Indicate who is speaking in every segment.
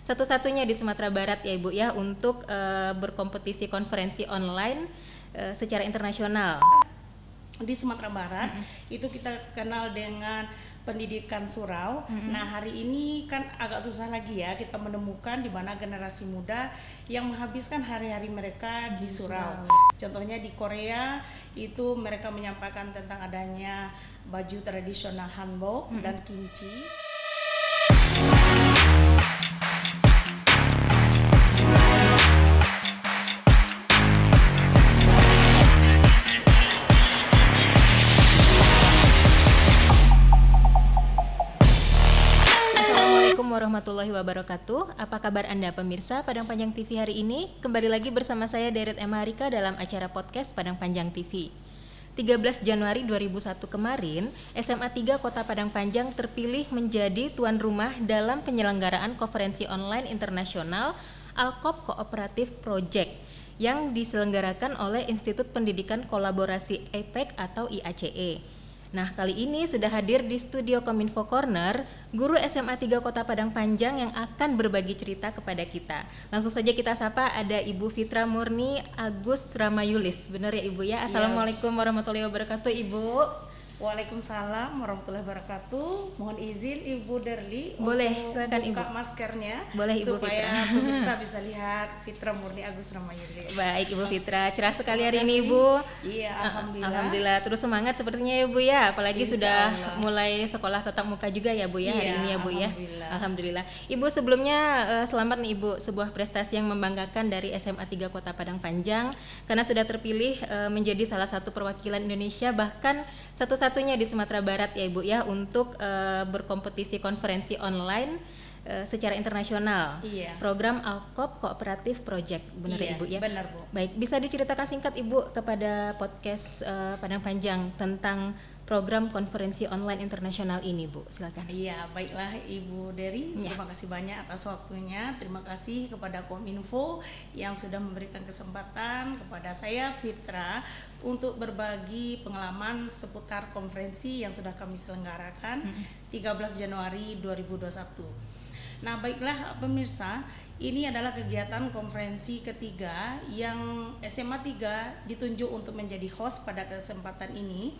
Speaker 1: satu-satunya di Sumatera Barat ya Ibu ya untuk berkompetisi konferensi online secara internasional.
Speaker 2: Di Sumatera Barat itu kita kenal dengan pendidikan surau. Nah, hari ini kan agak susah lagi ya kita menemukan di mana generasi muda yang menghabiskan hari-hari mereka di surau. Contohnya di Korea itu mereka menyampaikan tentang adanya baju tradisional hanbok dan kimchi.
Speaker 1: Warahmatullahi wabarakatuh. Apa kabar Anda pemirsa Padang Panjang TV hari ini? Kembali lagi bersama saya Deret M. Harika dalam acara podcast Padang Panjang TV. 13 Januari 2001 kemarin, SMA 3 Kota Padang Panjang terpilih menjadi tuan rumah dalam penyelenggaraan konferensi online internasional Alkop Cooperative Project yang diselenggarakan oleh Institut Pendidikan Kolaborasi APEC atau IACE. Nah, kali ini sudah hadir di studio Kominfo Corner guru SMA 3 Kota Padang Panjang yang akan berbagi cerita kepada kita. Langsung saja kita sapa, ada Ibu Fitra Murni Agus Ramayulis. Benar ya Ibu ya? Assalamualaikum warahmatullahi wabarakatuh Ibu.
Speaker 2: Waalaikumsalam warahmatullahi wabarakatuh. Mohon izin Ibu Derli
Speaker 1: boleh,
Speaker 2: untuk
Speaker 1: silakan
Speaker 2: buka
Speaker 1: Ibu
Speaker 2: maskernya.
Speaker 1: Boleh Ibu
Speaker 2: supaya
Speaker 1: Fitra.
Speaker 2: pemirsa bisa lihat Fitra Murni Agus Ramayulis.
Speaker 1: Baik Ibu Fitra, cerah sekali hari ini Ibu.
Speaker 2: Iya, alhamdulillah.
Speaker 1: Alhamdulillah, terus semangat sepertinya ya Bu ya. Apalagi
Speaker 2: Insya
Speaker 1: sudah
Speaker 2: Allah.
Speaker 1: mulai sekolah tatap muka juga ya Bu ya hari ini ya Bu ya.
Speaker 2: Alhamdulillah.
Speaker 1: Ibu sebelumnya selamat nih Ibu, sebuah prestasi yang membanggakan dari SMA 3 Kota Padang Panjang karena sudah terpilih menjadi salah satu perwakilan Indonesia bahkan satu-satunya di Sumatera Barat ya Ibu ya untuk berkompetisi konferensi online secara internasional.
Speaker 2: Iya.
Speaker 1: Program Alkop Cooperative Project, benar ya Ibu ya?
Speaker 2: Benar Bu.
Speaker 1: Baik, bisa diceritakan singkat Ibu kepada podcast Padang Panjang tentang program konferensi online internasional ini Bu, silakan.
Speaker 2: Iya, baiklah Ibu Deri, terima kasih banyak atas waktunya. Terima kasih kepada Kominfo yang sudah memberikan kesempatan kepada saya Fitra untuk berbagi pengalaman seputar konferensi yang sudah kami selenggarakan 13 Januari 2021. Nah, baiklah pemirsa, ini adalah kegiatan konferensi ketiga yang SMA 3 ditunjuk untuk menjadi host pada kesempatan ini.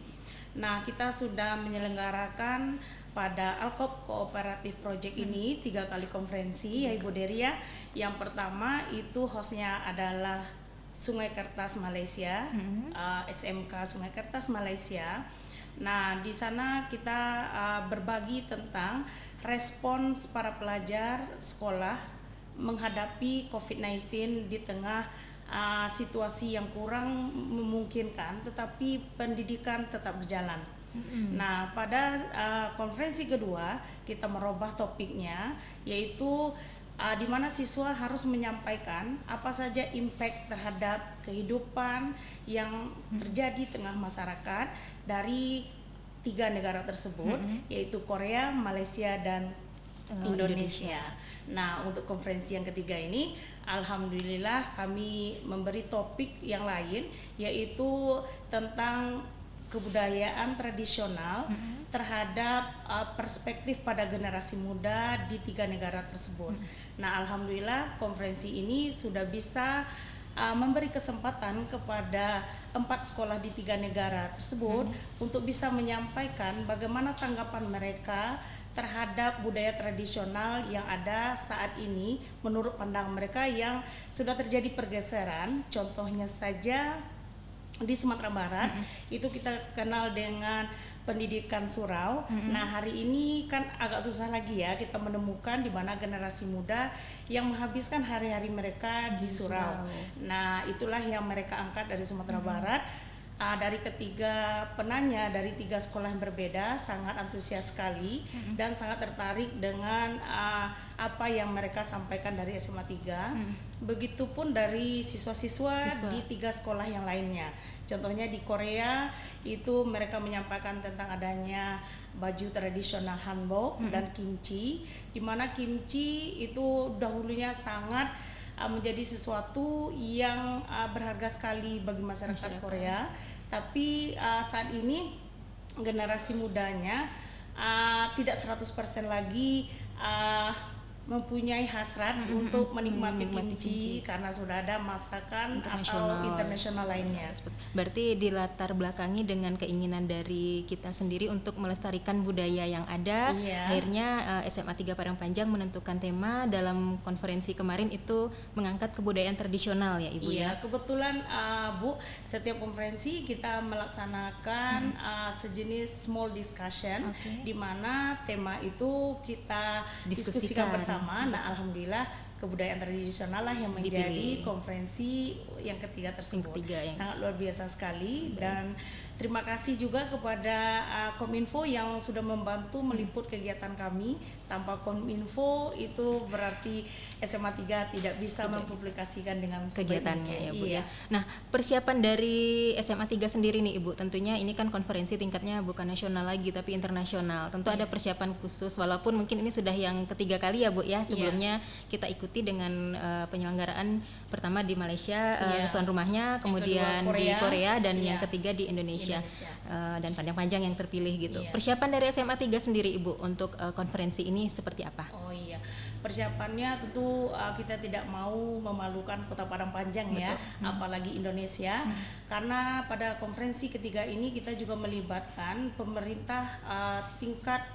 Speaker 2: Nah, kita sudah menyelenggarakan pada Alkop Cooperative Project ini 3 kali konferensi ya Ibu Deri ya. Yang pertama itu hostnya adalah Sungai Kertas Malaysia, SMK Sungai Kertas Malaysia. Nah, di sana kita berbagi tentang respons para pelajar sekolah menghadapi COVID-19 di tengah situasi yang kurang memungkinkan, tetapi pendidikan tetap berjalan. Nah, pada konferensi kedua kita merubah topiknya, yaitu di mana siswa harus menyampaikan apa saja impact terhadap kehidupan yang terjadi di tengah masyarakat dari 3 negara tersebut, yaitu Korea, Malaysia, dan Indonesia. Nah, untuk konferensi yang ketiga ini, alhamdulillah kami memberi topik yang lain, yaitu tentang kebudayaan tradisional terhadap perspektif pada generasi muda di 3 negara tersebut. Nah, alhamdulillah konferensi ini sudah bisa memberi kesempatan kepada 4 sekolah di 3 negara tersebut untuk bisa menyampaikan bagaimana tanggapan mereka terhadap budaya tradisional yang ada saat ini menurut pandang mereka yang sudah terjadi pergeseran. Contohnya saja di Sumatera Barat itu kita kenal dengan pendidikan surau. Nah, hari ini kan agak susah lagi ya kita menemukan di mana generasi muda yang menghabiskan hari-hari mereka di surau. Nah, itulah yang mereka angkat dari Sumatera Barat. Dari ketiga penanya dari 3 sekolah yang berbeda sangat antusias sekali dan sangat tertarik dengan apa yang mereka sampaikan dari SMA 3. Begitupun dari siswa-siswa di 3 sekolah yang lainnya. Contohnya di Korea itu mereka menyampaikan tentang adanya baju tradisional hanbok dan kimchi, di mana kimchi itu dahulunya sangat menjadi sesuatu yang berharga sekali bagi masyarakat Korea, tapi saat ini generasi mudanya tidak 100% lagi mempunyai hasrat untuk menikmati kimchi karena sudah ada masakan atau internasional lainnya.
Speaker 1: Berarti dilatar belakangi dengan keinginan dari kita sendiri untuk melestarikan budaya yang ada. Akhirnya SMA 3 Padang Panjang menentukan tema dalam konferensi kemarin itu mengangkat kebudayaan tradisional ya Ibu ya.
Speaker 2: Kebetulan Bu, setiap konferensi kita melaksanakan sejenis small discussion di mana tema itu kita diskusikan bersama. Nah, alhamdulillah kebudayaan tradisional lah yang menjadi konferensi yang ketiga tersebut. Sangat luar biasa sekali. Dan terima kasih juga kepada Kominfo yang sudah membantu meliput kegiatan kami. Tanpa Kominfo itu berarti SMA 3 tidak bisa mempublikasikan dengan
Speaker 1: kegiatannya ya Bu ya. Nah, persiapan dari SMA 3 sendiri nih Ibu, tentunya ini kan konferensi tingkatnya bukan nasional lagi tapi internasional. Tentu ada persiapan khusus walaupun mungkin ini sudah yang ketiga kali ya Bu ya. Sebelumnya kita ikuti dengan penyelenggaraan pertama di Malaysia, tuan rumahnya, kemudian di Korea dan yang ketiga di Indonesia. Dan panjang-panjang yang terpilih gitu. Persiapan dari SMA 3 sendiri Ibu untuk konferensi ini seperti apa?
Speaker 2: Persiapannya tentu kita tidak mau memalukan Kota Padang Panjang ya, apalagi Indonesia. Karena pada konferensi ketiga ini kita juga melibatkan pemerintah tingkat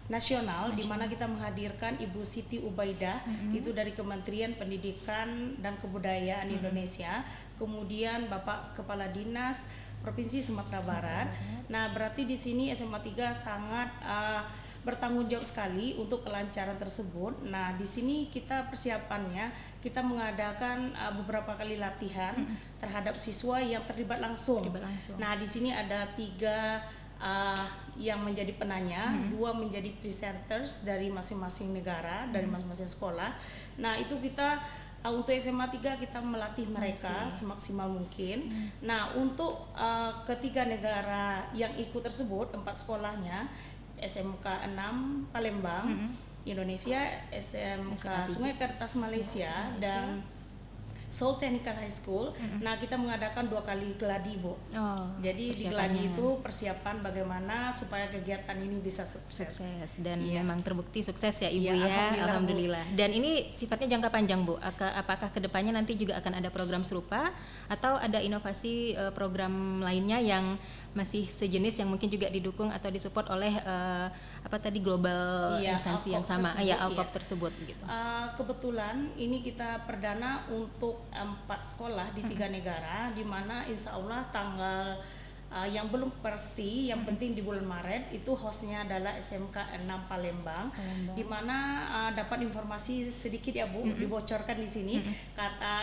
Speaker 2: nasional, di mana kita menghadirkan Ibu Siti Ubaidah itu dari Kementerian Pendidikan dan Kebudayaan Indonesia, kemudian Bapak Kepala Dinas Provinsi Sumatera Barat. Nah, berarti di sini SMA 3 sangat bertanggung jawab sekali untuk kelancaran tersebut. Nah, di sini kita persiapannya kita mengadakan beberapa kali latihan terhadap siswa yang terlibat langsung. Nah, di sini ada 3 yang menjadi penanya, 2 menjadi presenters dari masing-masing negara, dari masing-masing sekolah. Nah, itu kita untuk SMA 3 kita melatih mereka semaksimal mungkin. Nah, untuk ketiga negara yang ikut tersebut, 4 sekolahnya, SMK 6 Palembang, Indonesia, SMK Sungai Kertas Malaysia, dan Seoul Technical High School. Nah, kita mengadakan 2 kali geladi, Bu. Jadi di geladi itu persiapan bagaimana supaya kegiatan ini bisa sukses.
Speaker 1: Dan memang terbukti sukses ya Ibu ya. Alhamdulillah. Dan ini sifatnya jangka panjang, Bu. Apakah kedepannya nanti juga akan ada program serupa atau ada inovasi program lainnya yang masih sejenis yang mungkin juga didukung atau disupport oleh global instansi yang sama Alkop tersebut gitu.
Speaker 2: Kebetulan ini kita perdana untuk 4 sekolah di 3 negara, di mana insya Allah tanggal yang belum pasti, yang penting di bulan Maret itu hostnya adalah SMK 6 Palembang. Di mana dapat informasi sedikit ya Bu, dibocorkan di sini. Kata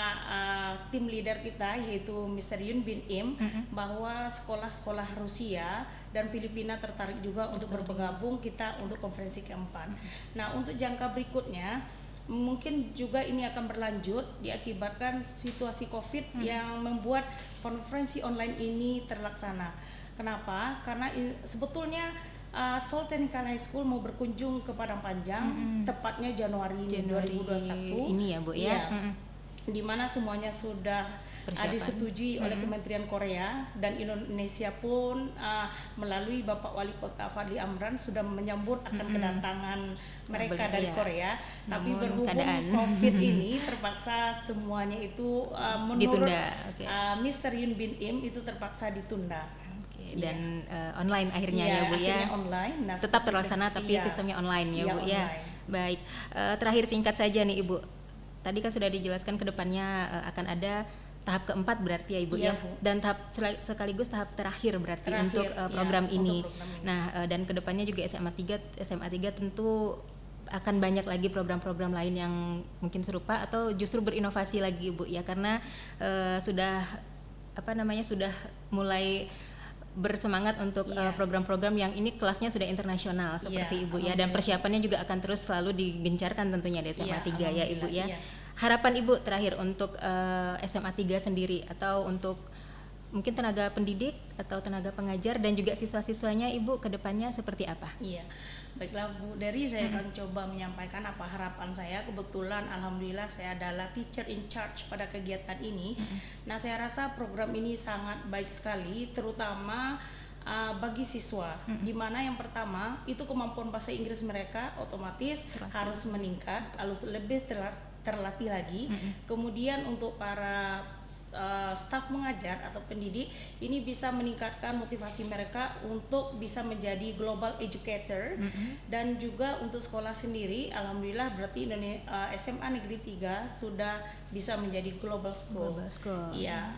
Speaker 2: tim leader kita yaitu Mr. Yun Bin Im bahwa sekolah-sekolah Rusia dan Filipina tertarik juga untuk bergabung kita untuk konferensi keempat. Nah, untuk jangka berikutnya mungkin juga ini akan berlanjut diakibatkan situasi COVID yang membuat konferensi online ini terlaksana. Kenapa? Karena sebetulnya Seoul Technical High School mau berkunjung ke Padang Panjang tepatnya Januari 2021
Speaker 1: ini ya Bu ya.
Speaker 2: Di mana semuanya sudah disetujui oleh Kementerian Korea, dan Indonesia pun melalui Bapak Wali Kota Fadli Amran sudah menyambut akan kedatangan mereka dari Korea. Tapi berhubung COVID ini terpaksa semuanya itu menurut Mr. Yun Bin Im itu terpaksa ditunda.
Speaker 1: Dan online akhirnya ya Bu ya.
Speaker 2: Online. Nah,
Speaker 1: tetap terlaksana tapi sistemnya online ya Bu ya. Baik, terakhir singkat saja nih Ibu. Tadi kan sudah dijelaskan ke depannya akan ada tahap keempat berarti ya Ibu ya. Dan tahap sekaligus tahap terakhir berarti untuk program ini. Nah, dan ke depannya juga SMA 3 tentu akan banyak lagi program-program lain yang mungkin serupa atau justru berinovasi lagi Ibu ya, karena sudah sudah mulai bersemangat untuk program-program yang ini kelasnya sudah internasional seperti Ibu ya, dan persiapannya juga akan terus selalu digencarkan tentunya di SMA 3 ya Ibu ya. Harapan Ibu terakhir untuk SMA 3 sendiri atau untuk mungkin tenaga pendidik atau tenaga pengajar dan juga siswa-siswanya Ibu ke depannya seperti apa?
Speaker 2: Baiklah Bu Dery, saya akan coba menyampaikan apa harapan saya. Kebetulan alhamdulillah saya adalah teacher in charge pada kegiatan ini. Nah, saya rasa program ini sangat baik sekali, terutama bagi siswa, di mana yang pertama itu kemampuan bahasa Inggris mereka otomatis harus meningkat, harus lebih terlatih lagi. Kemudian untuk para staf mengajar atau pendidik ini bisa meningkatkan motivasi mereka untuk bisa menjadi global educator. Dan juga untuk sekolah sendiri, alhamdulillah berarti SMA Negeri 3 sudah bisa menjadi global school. Iya.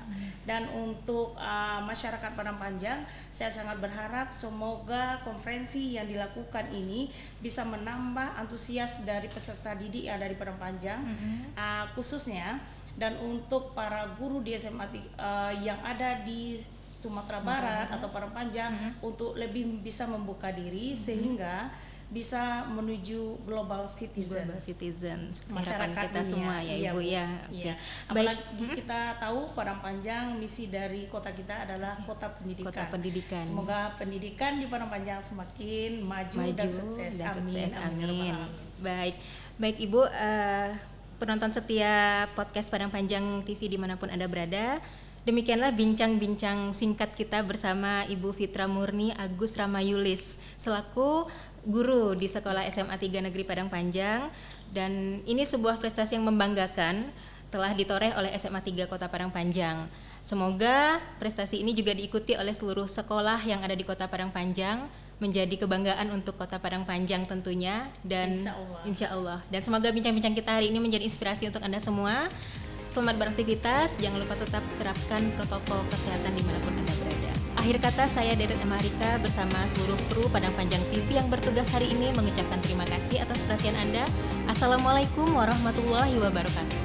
Speaker 2: Dan untuk masyarakat Padang Panjang, saya sangat berharap semoga konferensi yang dilakukan ini bisa menambah antusias dari peserta didik yang dari Padang Panjang, khususnya. Dan untuk para guru di SMA yang ada di Sumatera Barat atau Padang Panjang untuk lebih bisa membuka diri sehingga bisa menuju global citizen.
Speaker 1: Seperti harapan kita semua ya Ibu ya.
Speaker 2: Iya. Apalagi kita tahu Padang Panjang misi dari kota kita adalah kota pendidikan. Semoga pendidikan di Padang Panjang semakin maju dan sukses. Amin.
Speaker 1: Baik Ibu, penonton setia podcast Padang Panjang TV dimanapun Anda berada, demikianlah bincang-bincang singkat kita bersama Ibu Fitra Murni Agus Ramayulis selaku guru di Sekolah SMA 3 Negeri Padang Panjang. Dan ini sebuah prestasi yang membanggakan telah ditoreh oleh SMA 3 Kota Padang Panjang. Semoga prestasi ini juga diikuti oleh seluruh sekolah yang ada di Kota Padang Panjang, menjadi kebanggaan untuk Kota Padang Panjang tentunya, dan insya Allah. Dan semoga bincang-bincang kita hari ini menjadi inspirasi untuk Anda semua. Selamat beraktivitas, jangan lupa tetap terapkan protokol kesehatan dimanapun Anda berada. Akhir kata, saya Deret Emarika bersama seluruh kru Padang Panjang TV yang bertugas hari ini mengucapkan terima kasih atas perhatian Anda. Assalamualaikum warahmatullahi wabarakatuh.